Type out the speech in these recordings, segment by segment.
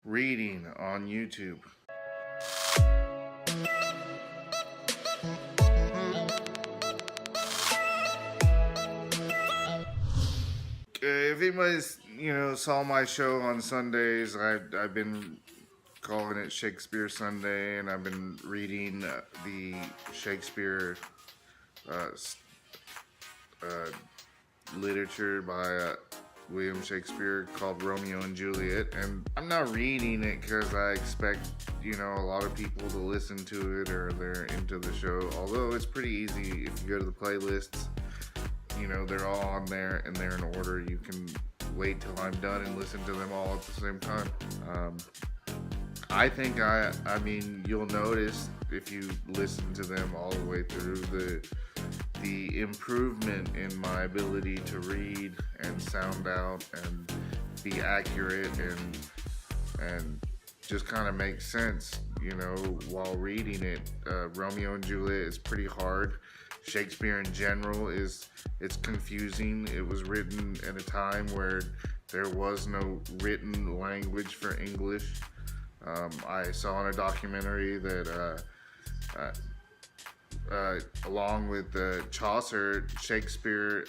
reading on YouTube. If anybody's saw my show on Sundays, I've been calling it Shakespeare Sunday, and I've been reading the Shakespeare uh, uh, literature by William Shakespeare called Romeo and Juliet. And I'm not reading it because I expect a lot of people to listen to it or they're into the show. Although it's pretty easy if you go to the playlists. They're all on there and they're in order. You can wait till I'm done and listen to them all at the same time. I think I mean you'll notice if you listen to them all the way through the improvement in my ability to read and sound out and be accurate and just kind of make sense, while reading it. Romeo and Juliet is pretty hard. Shakespeare in general it's confusing. It was written at a time where there was no written language for English. I saw in a documentary that along with Chaucer, Shakespeare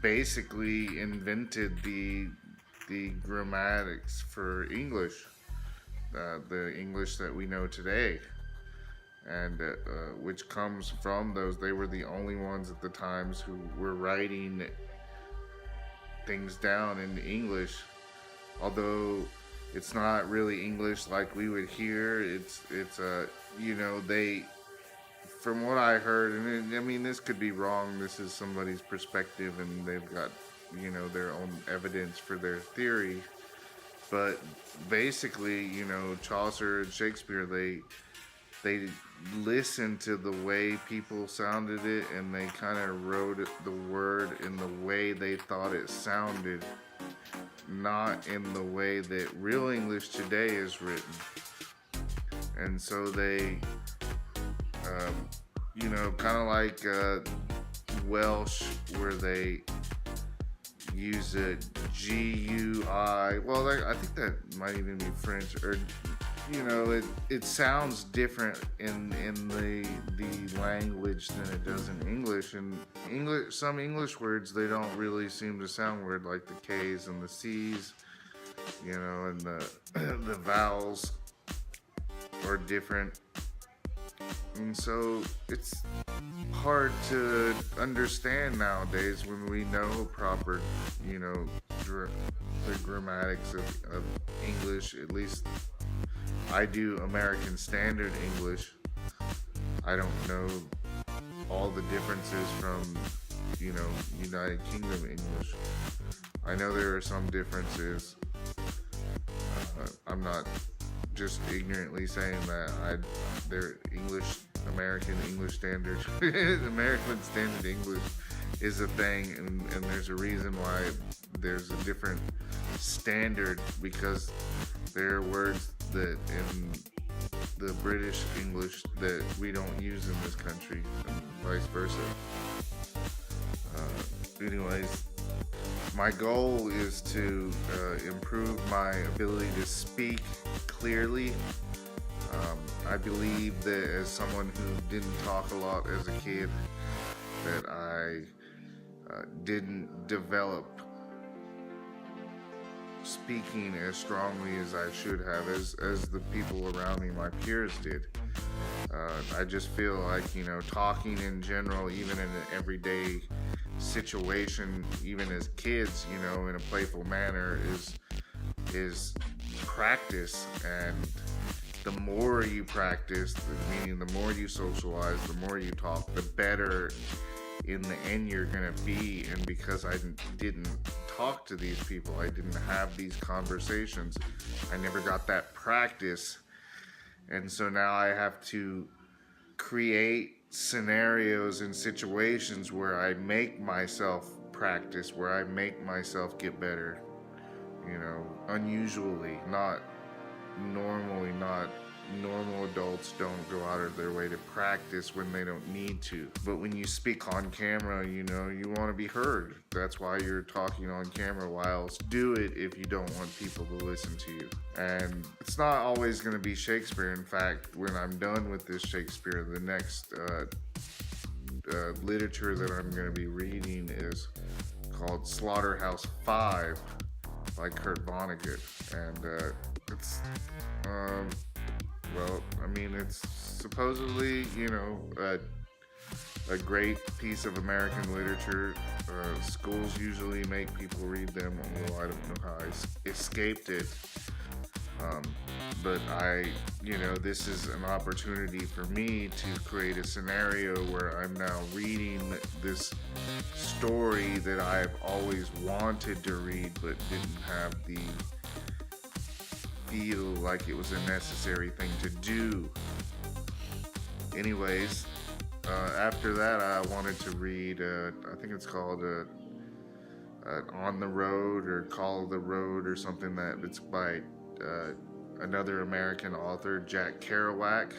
basically invented the grammatics for English, the English that we know today, and which comes from those. They were the only ones at the times who were writing things down in English, although it's not really English like we would hear. It's they, from what I heard, and I mean this could be wrong, this is somebody's perspective and they've got their own evidence for their theory, but basically Chaucer and Shakespeare, they listened to the way people sounded it and they kind of wrote the word in the way they thought it sounded, not in the way that real English today is written. And so they kind of like Welsh, where they use a GUI. Well, I think that might even be French, or it sounds different in the language than it does in English. And some English words, they don't really seem to sound weird, like the K's and the C's, and the vowels are different. And so it's hard to understand nowadays when we know proper, the grammatics of English. At least I do American Standard English. I don't know all the differences from, United Kingdom English. I know there are some differences. I'm not just ignorantly saying that. They're American English Standard, American Standard English is a thing, and there's a reason why there's a different standard, because there are words that in the British English that we don't use in this country, and vice versa. Anyways, my goal is to improve my ability to speak clearly. I believe that as someone who didn't talk a lot as a kid, that I didn't develop speaking as strongly as I should have, as the people around me, my peers, did. I just feel like, talking in general, even in an everyday situation, even as kids, in a playful manner, is practice. And the more you practice, meaning the more you socialize, the more you talk, the better in the end you're gonna be. And because I didn't talk to these people, I didn't have these conversations, I never got that practice. And so now I have to create scenarios and situations where I make myself practice, where I make myself get better, unusually, not normally, not normal adults don't go out of their way to practice when they don't need to. But when you speak on camera, you know, you want to be heard. That's why you're talking on camera. Why else do it if you don't want people to listen to you? And it's not always going to be Shakespeare. In fact, when I'm done with this Shakespeare, the next literature that I'm going to be reading is called Slaughterhouse-Five by Kurt Vonnegut. And it's, well, I mean, it's supposedly, you know, a great piece of American literature. Schools usually make people read them, although I don't know how I escaped it. But you know, this is an opportunity for me to create a scenario where I'm now reading this story that I've always wanted to read but didn't have the feel like it was a necessary thing to do. Anyways, after that I wanted to read, I think it's called On the Road or Call of the Road or something, that it's by another American author, Jack Kerouac.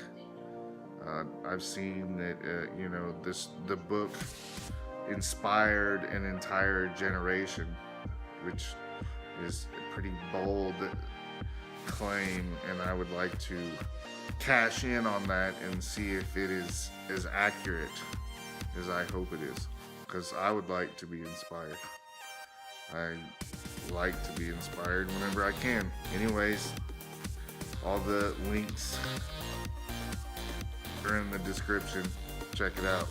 I've seen that, you know, the book inspired an entire generation, which is a pretty bold claim, and I would like to cash in on that and see if it is as accurate as I hope it is, because I would like to be inspired. I like to be inspired whenever I can. Anyways, all the links are in the description. Check it out.